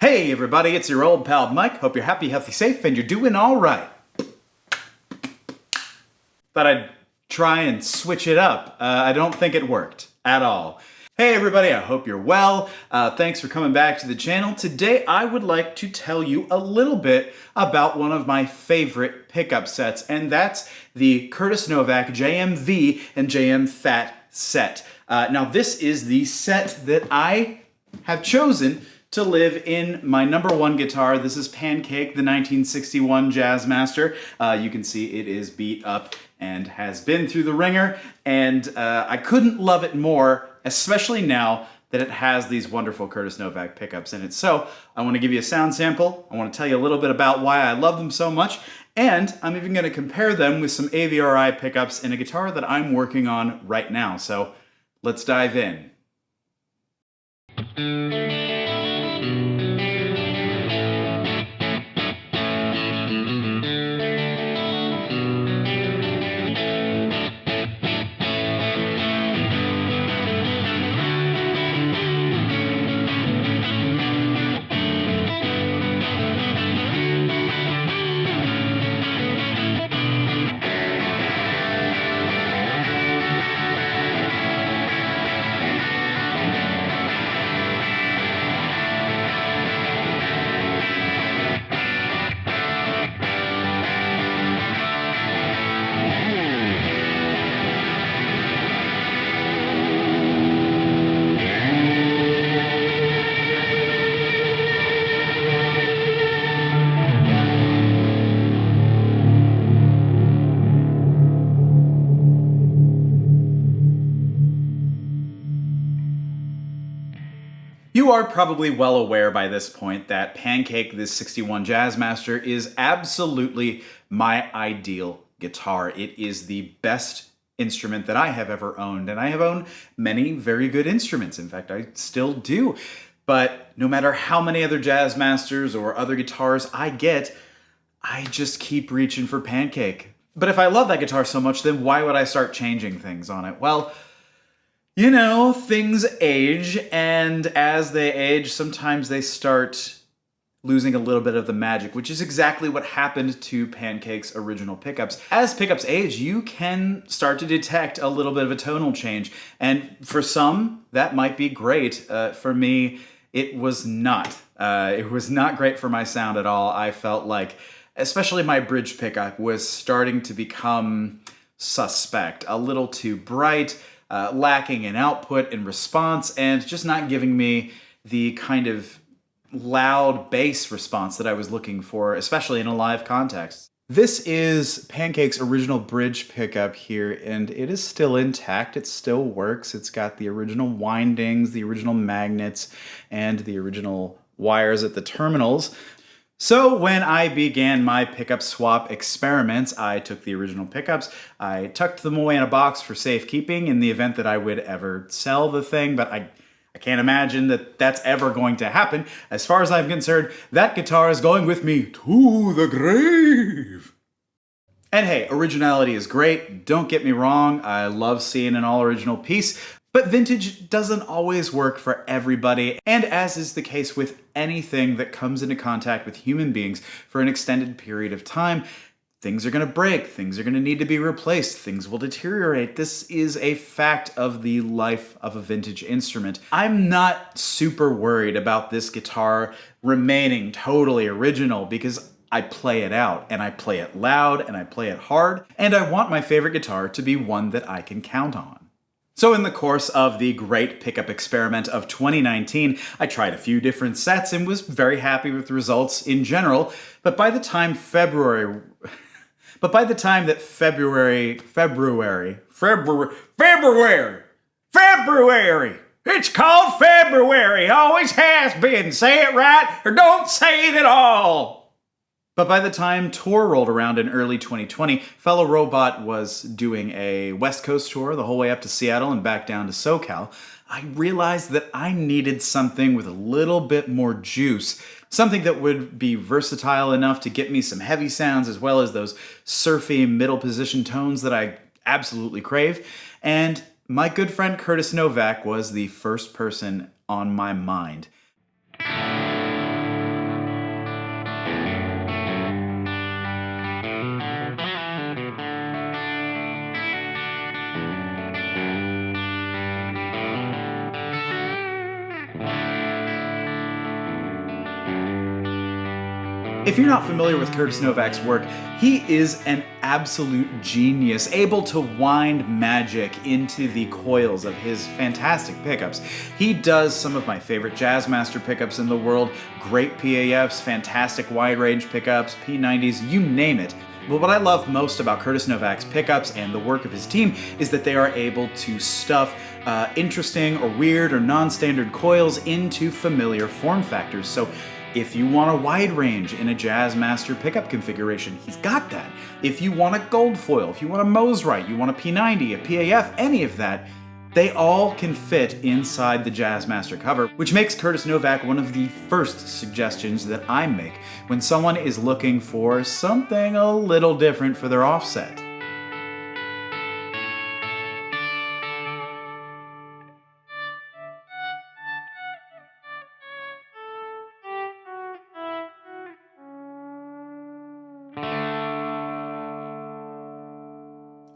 Hey everybody, it's your old pal Mike. Hope you're happy, healthy, safe, and you're doing all right. Thought I'd try and switch it up. I don't think it worked at all. Hey everybody, I hope you're well. Thanks for coming back to the channel. Today I would like to tell you a little bit about one of my favorite pickup sets, and that's the Curtis Novak JM-V and JM-Fat set. Now this is the set that I have chosen to live in my #1 guitar. This is Pancake, the 1961 Jazzmaster. You can see it is beat up and has been through the ringer, and I couldn't love it more, especially now that it has these wonderful Curtis Novak pickups in it. So I want to give you a sound sample. I want to tell you a little bit about why I love them so much, and I'm even going to compare them with some AVRI pickups in a guitar that I'm working on right now. So let's dive in. You are probably well aware by this point that Pancake, this 61 Jazzmaster, is absolutely my ideal guitar. It is the best instrument that I have ever owned, and I have owned many very good instruments. In fact, I still do. But no matter how many other Jazzmasters or other guitars I get, I just keep reaching for Pancake. But if I love that guitar so much, then why would I start changing things on it? Well, you know, things age, and as they age, sometimes they start losing a little bit of the magic, which is exactly what happened to Pancake's original pickups. As pickups age, you can start to detect a little bit of a tonal change, and for some, that might be great. For me, it was not. It was not great for my sound at all. I felt like, especially my bridge pickup, was starting to become suspect, a little too bright, lacking in output and response, and just not giving me the kind of loud bass response that I was looking for, especially in a live context. This is Pancake's original bridge pickup here, and it is still intact. It still works. It's got the original windings, the original magnets, and the original wires at the terminals. So when I began my pickup swap experiments, I took the original pickups, I tucked them away in a box for safekeeping in the event that I would ever sell the thing, but I can't imagine that that's ever going to happen. As far as I'm concerned, that guitar is going with me to the grave. And hey, originality is great, don't get me wrong, I love seeing an all-original piece, but vintage doesn't always work for everybody, and as is the case with anything that comes into contact with human beings for an extended period of time, things are going to break, things are going to need to be replaced, things will deteriorate. This is a fact of the life of a vintage instrument. I'm not super worried about this guitar remaining totally original because I play it out, and I play it loud, and I play it hard, and I want my favorite guitar to be one that I can count on. So in the course of the great pickup experiment of 2019, I tried a few different sets and was very happy with the results in general, but by the time February, it's called February, always has been, say it right or don't say it at all. But by the time tour rolled around in early 2020, Fellow Robot was doing a West Coast tour the whole way up to Seattle and back down to SoCal. I realized that I needed something with a little bit more juice, something that would be versatile enough to get me some heavy sounds as well as those surfy middle position tones that I absolutely crave. And my good friend Curtis Novak was the first person on my mind. If you're not familiar with Curtis Novak's work, he is an absolute genius, able to wind magic into the coils of his fantastic pickups. He does some of my favorite Jazzmaster pickups in the world, great PAFs, fantastic wide range pickups, P90s, you name it. But what I love most about Curtis Novak's pickups and the work of his team is that they are able to stuff interesting or weird or non-standard coils into familiar form factors. So if you want a wide range in a Jazzmaster pickup configuration, he's got that. If you want a gold foil, if you want a Mosrite, you want a P90, a PAF, any of that, they all can fit inside the Jazzmaster cover, which makes Curtis Novak one of the first suggestions that I make when someone is looking for something a little different for their offset.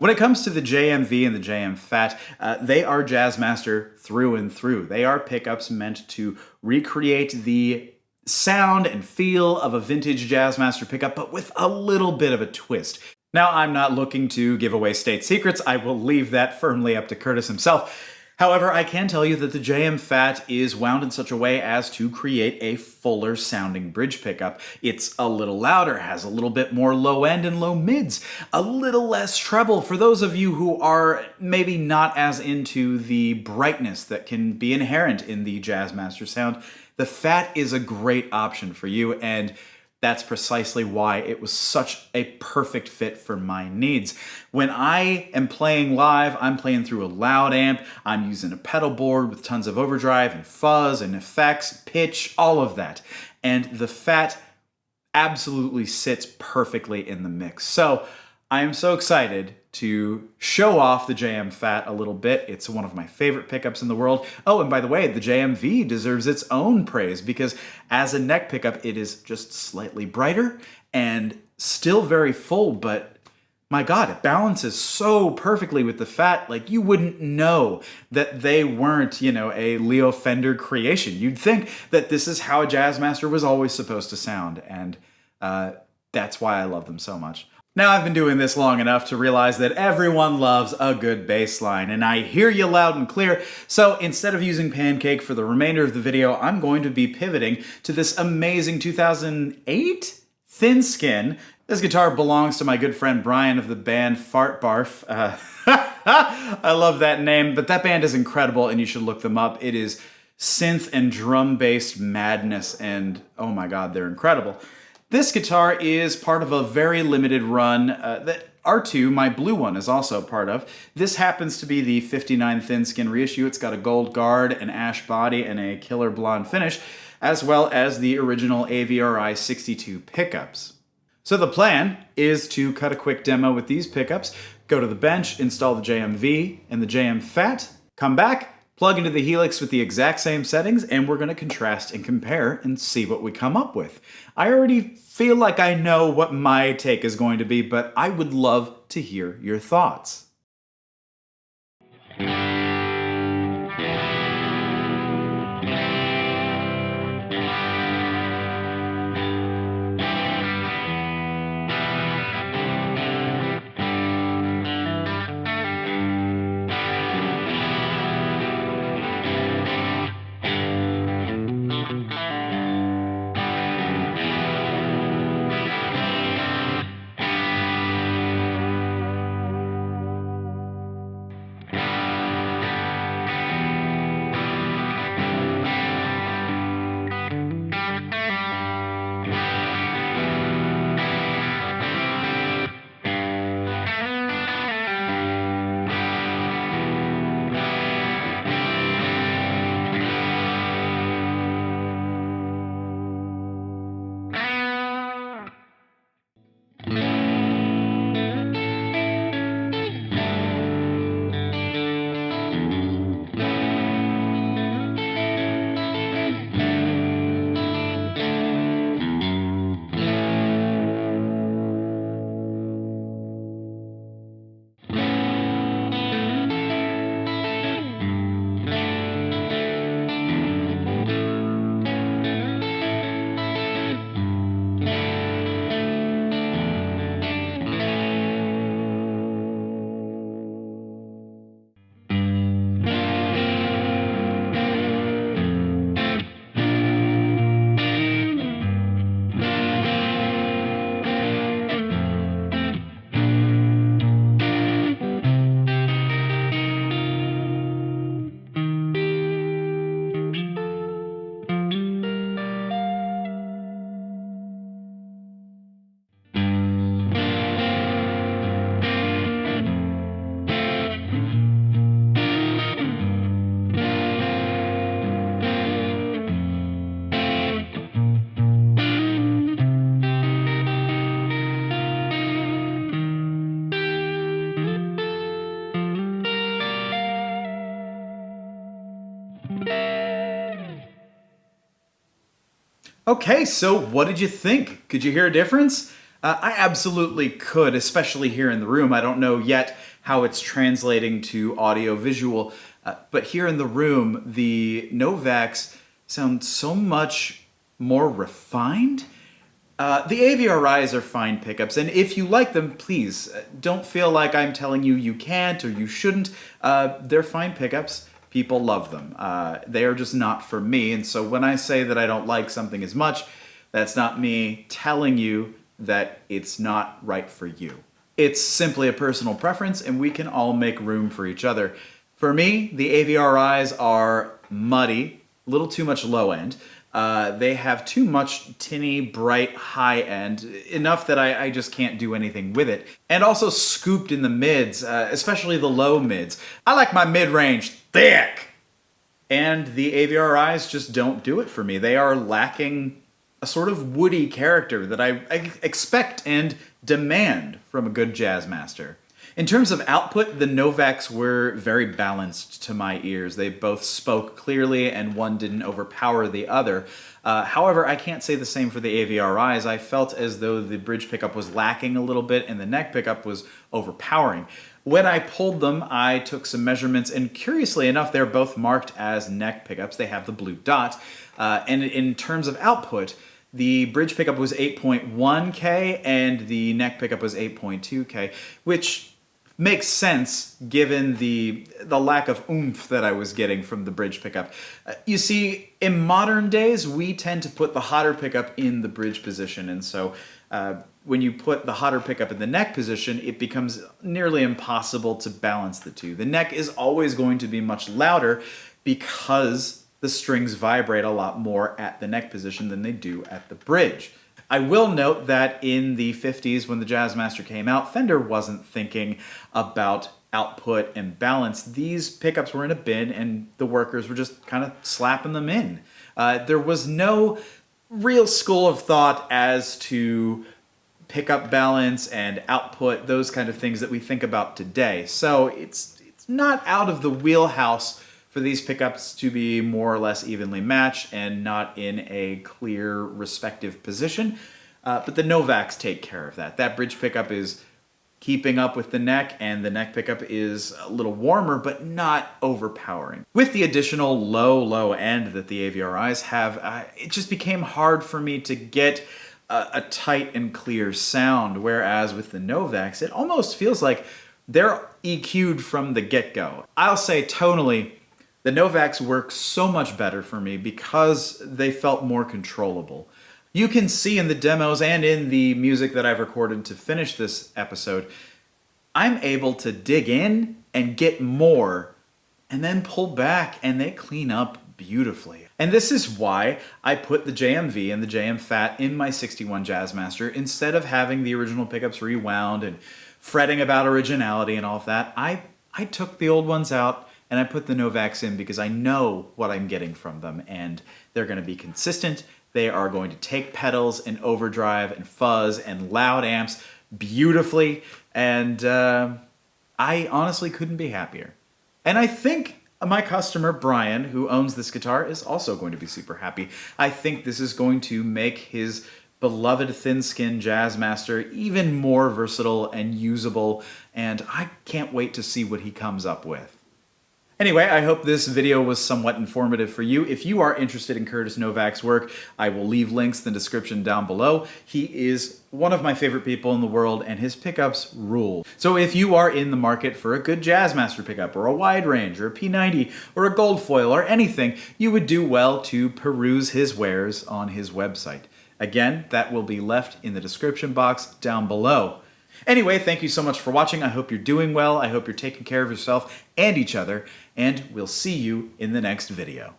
When it comes to the JMV and the JM Fat, they are Jazzmaster through and through. They are pickups meant to recreate the sound and feel of a vintage Jazzmaster pickup, but with a little bit of a twist. Now, I'm not looking to give away state secrets. I will leave that firmly up to Curtis himself. However, I can tell you that the JM Fat is wound in such a way as to create a fuller sounding bridge pickup. It's a little louder, has a little bit more low end and low mids, a little less treble for those of you who are maybe not as into the brightness that can be inherent in the Jazzmaster sound. The Fat is a great option for you, and that's precisely why it was such a perfect fit for my needs. When I am playing live, I'm playing through a loud amp, I'm using a pedal board with tons of overdrive and fuzz and effects, pitch, all of that. And the Fat absolutely sits perfectly in the mix. So I am so excited to show off the JM Fat a little bit. It's one of my favorite pickups in the world. Oh, and by the way, the JMV deserves its own praise because as a neck pickup, it is just slightly brighter and still very full, but my God, it balances so perfectly with the Fat, like you wouldn't know that they weren't, a Leo Fender creation. You'd think that this is how a Jazzmaster was always supposed to sound, and that's why I love them so much. Now, I've been doing this long enough to realize that everyone loves a good bass line, and I hear you loud and clear, so instead of using Pancake for the remainder of the video, I'm going to be pivoting to this amazing 2008 Thin Skin. This guitar belongs to my good friend Brian of the band FartBarf. I love that name, but that band is incredible, and you should look them up. It is synth and drum-based madness, and oh my God, they're incredible. This guitar is part of a very limited run that R2, my blue one, is also part of. This happens to be the 59 Thin Skin reissue. It's got a gold guard, an ash body, and a killer blonde finish, as well as the original AVRI62 pickups. So the plan is to cut a quick demo with these pickups, go to the bench, install the JMV and the JM Fat, come back, plug into the Helix with the exact same settings, and we're going to contrast and compare and see what we come up with. I already feel like I know what my take is going to be, but I would love to hear your thoughts. Okay, so what did you think? Could you hear a difference? I absolutely could, especially here in the room. I don't know yet how it's translating to audio-visual, but here in the room, the Novaks sound so much more refined. The AVRIs are fine pickups, and if you like them, please, don't feel like I'm telling you you can't or you shouldn't. They're fine pickups. People love them. They are just not for me, and so when I say that I don't like something as much, that's not me telling you that it's not right for you. It's simply a personal preference, and we can all make room for each other. For me, the AVRIs are muddy, a little too much low end. They have too much tinny, bright, high end, enough that I just can't do anything with it. And also scooped in the mids, especially the low mids. I like my mid-range thick! And the AVRIs just don't do it for me. They are lacking a sort of woody character that I expect and demand from a good Jazzmaster. In terms of output, the Novaks were very balanced to my ears. They both spoke clearly and one didn't overpower the other. However, I can't say the same for the AVRIs. I felt as though the bridge pickup was lacking a little bit and the neck pickup was overpowering. When I pulled them, I took some measurements, and curiously enough, they're both marked as neck pickups. They have the blue dot. And in terms of output, the bridge pickup was 8.1K and the neck pickup was 8.2K, which makes sense given the lack of oomph that I was getting from the bridge pickup. You see, in modern days, we tend to put the hotter pickup in the bridge position, and so when you put the hotter pickup in the neck position, it becomes nearly impossible to balance the two. The neck is always going to be much louder because the strings vibrate a lot more at the neck position than they do at the bridge. I will note that in the 50s, when the Jazzmaster came out, Fender wasn't thinking about output and balance. These pickups were in a bin, and the workers were just kind of slapping them in. There was no real school of thought as to pickup balance and output, those kind of things that we think about today. So it's not out of the wheelhouse for these pickups to be more or less evenly matched and not in a clear respective position. But the Novaks take care of that. That bridge pickup is keeping up with the neck, and the neck pickup is a little warmer, but not overpowering. With the additional low end that the AVRIs have, it just became hard for me to get a tight and clear sound, whereas with the Novaks, it almost feels like they're EQ'd from the get-go. I'll say tonally, the Novaks work so much better for me because they felt more controllable. You can see in the demos and in the music that I've recorded to finish this episode, I'm able to dig in and get more and then pull back, and they clean up beautifully. And this is why I put the JMV and the JM Fat in my 61 Jazzmaster instead of having the original pickups rewound and fretting about originality and all of that. I took the old ones out and I put the Novaks in because I know what I'm getting from them, and they're going to be consistent. They are going to take pedals and overdrive and fuzz and loud amps beautifully, and I honestly couldn't be happier. And I think my customer, Brian, who owns this guitar, is also going to be super happy. I think this is going to make his beloved thin-skin Jazzmaster even more versatile and usable, and I can't wait to see what he comes up with. Anyway, I hope this video was somewhat informative for you. If you are interested in Curtis Novak's work, I will leave links in the description down below. He is one of my favorite people in the world, and his pickups rule. So if you are in the market for a good Jazzmaster pickup, or a wide range, or a P90, or a gold foil, or anything, you would do well to peruse his wares on his website. Again, that will be left in the description box down below. Anyway, thank you so much for watching. I hope you're doing well. I hope you're taking care of yourself and each other, and we'll see you in the next video.